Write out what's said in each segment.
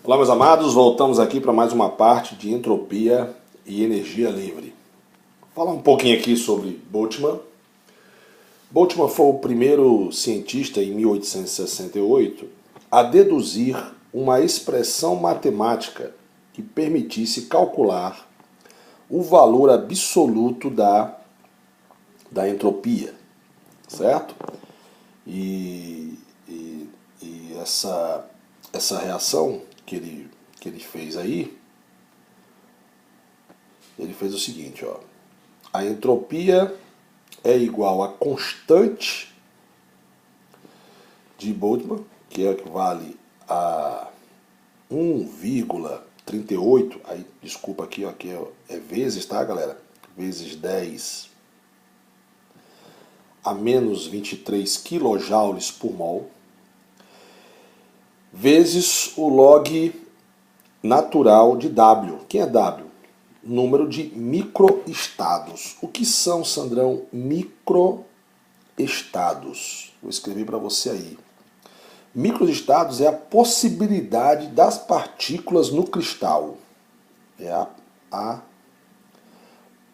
Olá, meus amados, voltamos aqui para mais uma parte de entropia e energia livre. Vou falar um pouquinho aqui sobre Boltzmann. Boltzmann foi o primeiro cientista em 1868 a deduzir uma expressão matemática que permitisse calcular o valor absoluto da entropia, certo? E essa reação que ele fez aí, ele fez o seguinte, ó. A entropia é igual a constante de Boltzmann, que equivale a 1,38, aí desculpa aqui, ó, aqui é vezes, tá, galera? Vezes 10 a menos 23 kJ por mol, vezes o log natural de W. Quem é W? Número de microestados. O que são, Sandrão, microestados? Vou escrever para você aí. Microestados é a possibilidade das partículas no cristal. É a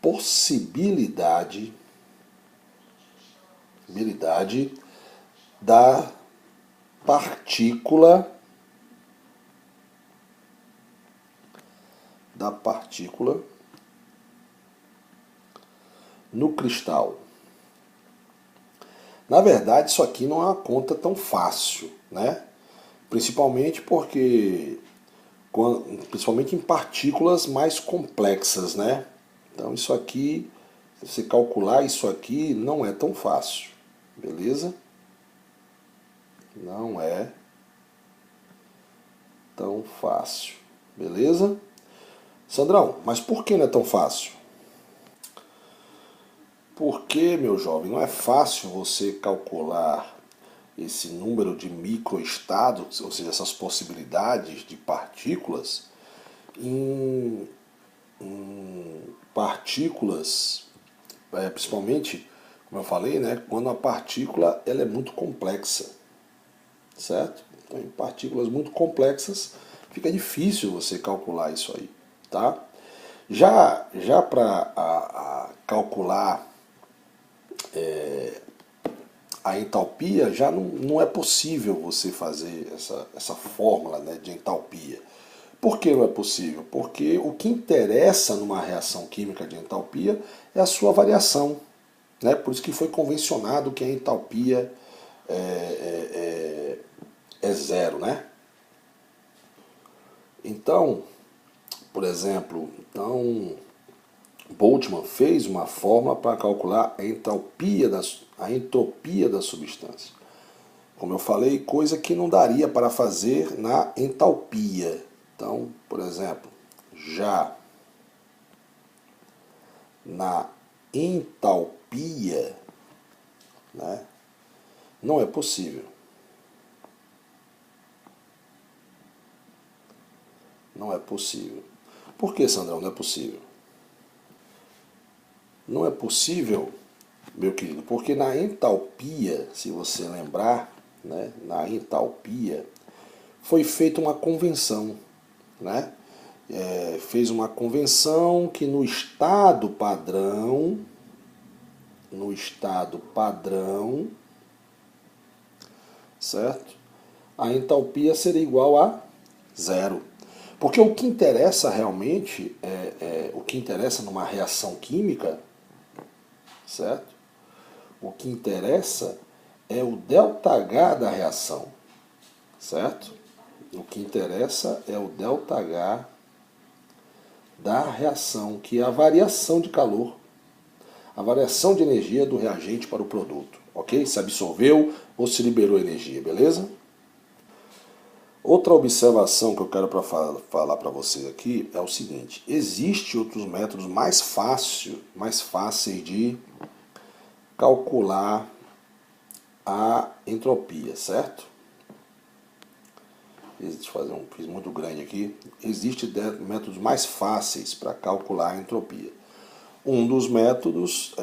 possibilidade da partícula no cristal. Na verdade, isso aqui não é uma conta tão fácil, né? Principalmente principalmente em partículas mais complexas, né? Então isso aqui, você calcular isso aqui não é tão fácil, beleza? Não é tão fácil, beleza? Sandrão, mas por que não é tão fácil? Porque, meu jovem, não é fácil você calcular esse número de microestados, ou seja, essas possibilidades de partículas, em partículas, principalmente, como eu falei, né, quando a partícula ela é muito complexa, certo? Então, em partículas muito complexas, fica difícil você calcular isso aí, tá? Já para calcular a entalpia, já não é possível você fazer essa fórmula, né, de entalpia. Por que não é possível? Porque o que interessa numa reação química de entalpia é a sua variação. Né? Por isso que foi convencionado que a entalpia é zero. Né? Então, por exemplo, Boltzmann fez uma fórmula para calcular a entropia da substância. Como eu falei, coisa que não daria para fazer na entalpia. Então, por exemplo, já na entalpia, né, não é possível. Não é possível. Por que, Sandrão, não é possível? Não é possível, meu querido, porque na entalpia, se você lembrar, né, na entalpia, foi feita uma convenção, né? Fez uma convenção que no estado padrão, certo? A entalpia seria igual a zero. Porque o que interessa realmente, o que interessa numa reação química, certo? O que interessa é o ΔH da reação, certo? O que interessa é o ΔH da reação, que é a variação de calor, a variação de energia do reagente para o produto, ok? Se absorveu ou se liberou energia, beleza? Outra observação que eu quero falar para vocês aqui é o seguinte: existem outros métodos mais fáceis de calcular a entropia, certo? Deixa eu fazer um quiz muito grande aqui. Existem métodos mais fáceis para calcular a entropia. Um dos métodos,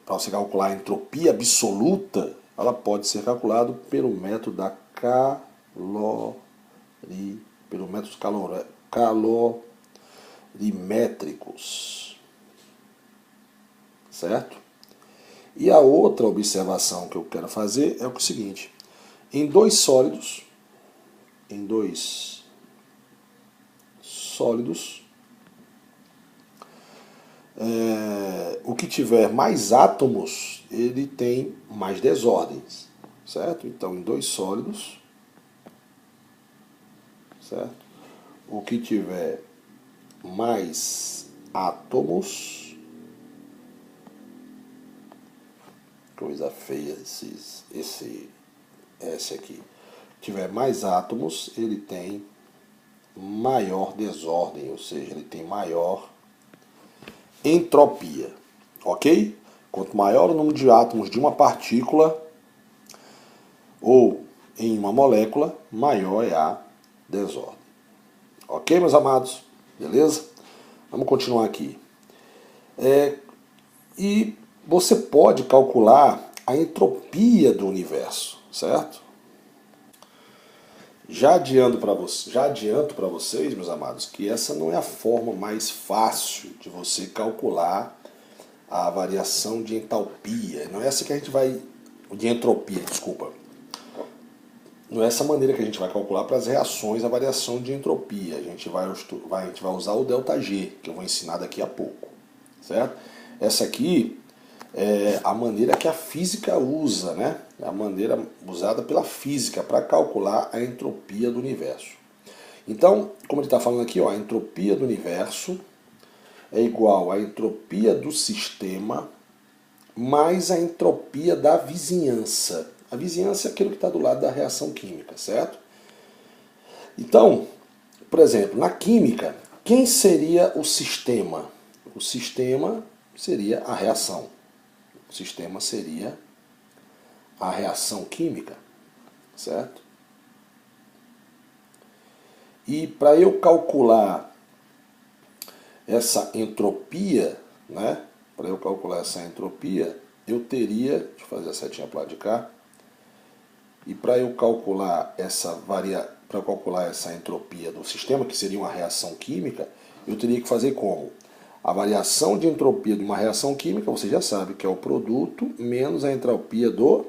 para você calcular a entropia absoluta, ela pode ser calculada pelo método da calorimetria. pelos métodos calorimétricos, certo? E a outra observação que eu quero fazer é o seguinte: em dois sólidos, o que tiver mais átomos, ele tem mais desordens, certo? Então, em dois sólidos, certo? O que tiver mais átomos, coisa feia esse aqui, tiver mais átomos, ele tem maior desordem, ou seja, ele tem maior entropia, ok? Quanto maior o número de átomos de uma partícula ou em uma molécula, maior é a desordem. Ok, meus amados? Beleza? Vamos continuar aqui. E você pode calcular a entropia do universo, certo? Já adianto para vocês, meus amados, que essa não é a forma mais fácil de você calcular a variação de entalpia. Não é essa que a gente vai... de entropia, desculpa. Não é essa maneira que a gente vai calcular para as reações a variação de entropia. A gente vai usar o ΔG, que eu vou ensinar daqui a pouco, certo? Essa aqui é a maneira que a física usa, né? É a maneira usada pela física para calcular a entropia do universo. Então, como ele está falando aqui, ó, a entropia do universo é igual à entropia do sistema mais a entropia da vizinhança. A vizinhança é aquilo que está do lado da reação química, certo? Então, por exemplo, na química, quem seria o sistema? O sistema seria a reação. O sistema seria a reação química, certo? E para eu calcular essa entropia, né? Para eu calcular essa entropia, eu teria, deixa eu fazer a setinha para lá de cá, e para eu calcular essa entropia do sistema, que seria uma reação química, eu teria que fazer como? A variação de entropia de uma reação química, você já sabe que é o produto menos a entropia do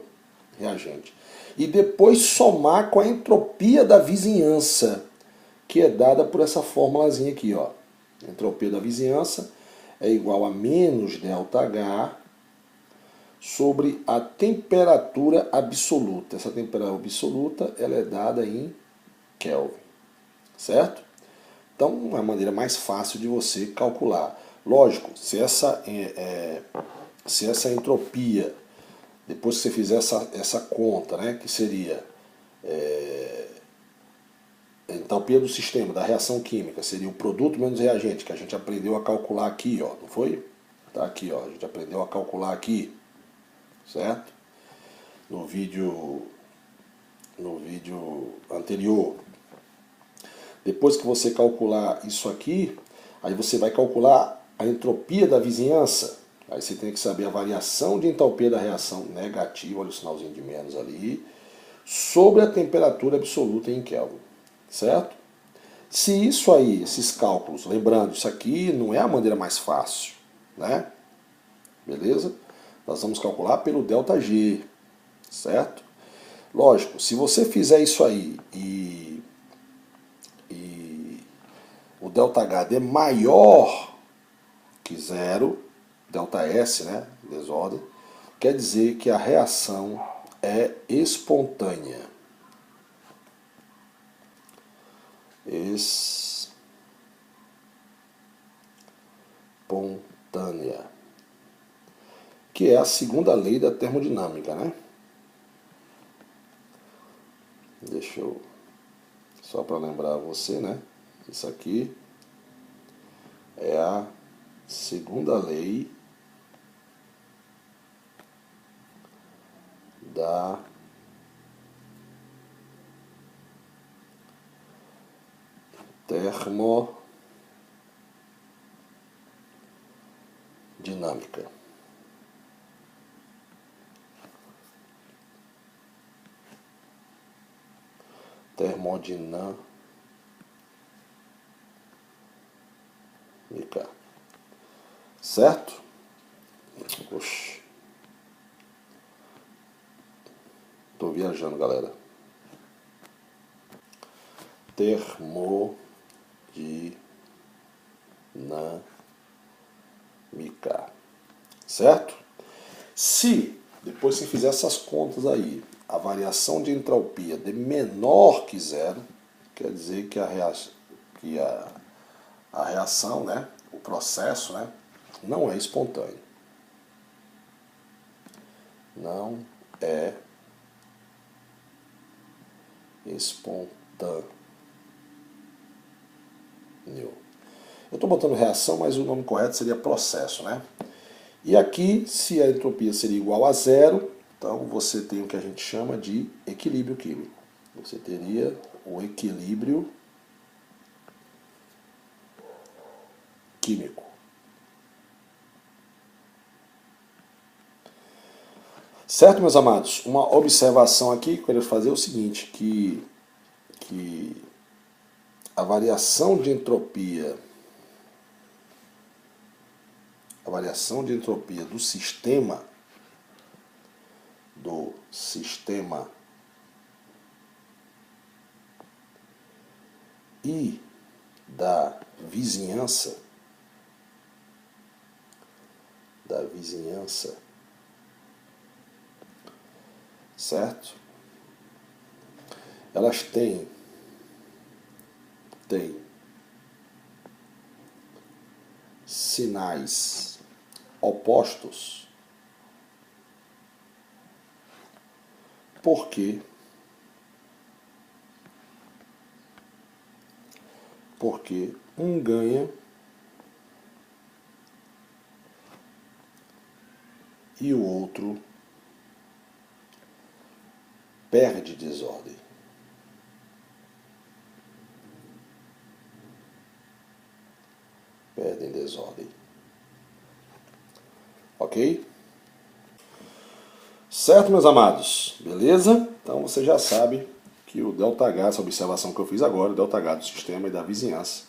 reagente. E depois somar com a entropia da vizinhança, que é dada por essa formulazinha aqui, ó. A entropia da vizinhança é igual a menos ΔH sobre a temperatura absoluta. Essa temperatura absoluta ela é dada em Kelvin, certo? Então, é uma maneira mais fácil de você calcular. Lógico, se essa entropia, depois que você fizer essa conta, né, que seria a entropia do sistema, da reação química, seria o produto menos reagente, que a gente aprendeu a calcular aqui, ó, não foi? Tá aqui, ó, a gente aprendeu a calcular aqui, certo? No vídeo anterior. Depois que você calcular isso aqui, aí você vai calcular a entropia da vizinhança. Aí você tem que saber a variação de entropia da reação negativa, olha o sinalzinho de menos ali, sobre a temperatura absoluta em Kelvin, certo? Se isso aí, esses cálculos, lembrando, isso aqui não é a maneira mais fácil, né? Beleza? Nós vamos calcular pelo ΔG, certo? Lógico, se você fizer isso aí e o ΔH é maior que zero, ΔS, né, desordem, quer dizer que a reação é espontânea. Espontânea. Que é a segunda lei da termodinâmica, né? Deixa eu... Só para lembrar você, né? Isso aqui é a segunda lei da termodinâmica. Termodinâmica. MK. Certo? Oxi. Tô viajando, galera. Termodinâmica. Certo? Se, depois que fizer essas contas aí, a variação de entropia de menor que zero, quer dizer que a reação, né, o processo, né, não é espontâneo. Não é espontâneo. Eu estou botando reação, mas o nome correto seria processo, né? E aqui, se a entropia seria igual a zero, então você tem o que a gente chama de equilíbrio químico. Você teria o equilíbrio químico. Certo, meus amados? Uma observação aqui que eu quero fazer é o seguinte, que a variação de entropia do sistema e da vizinhança certo? Elas têm sinais opostos porque um ganha e o outro perde desordem. Perdem desordem. Ok? Certo, meus amados? Beleza? Então você já sabe que o ΔH, essa observação que eu fiz agora, o ΔH do sistema e da vizinhança,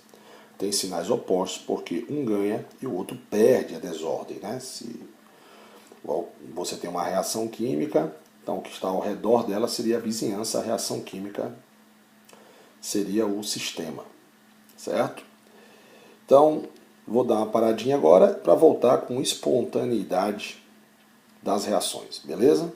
tem sinais opostos porque um ganha e o outro perde a desordem, né? Se você tem uma reação química, então o que está ao redor dela seria a vizinhança, a reação química seria o sistema, certo? Então, vou dar uma paradinha agora para voltar com espontaneidade das reações, beleza?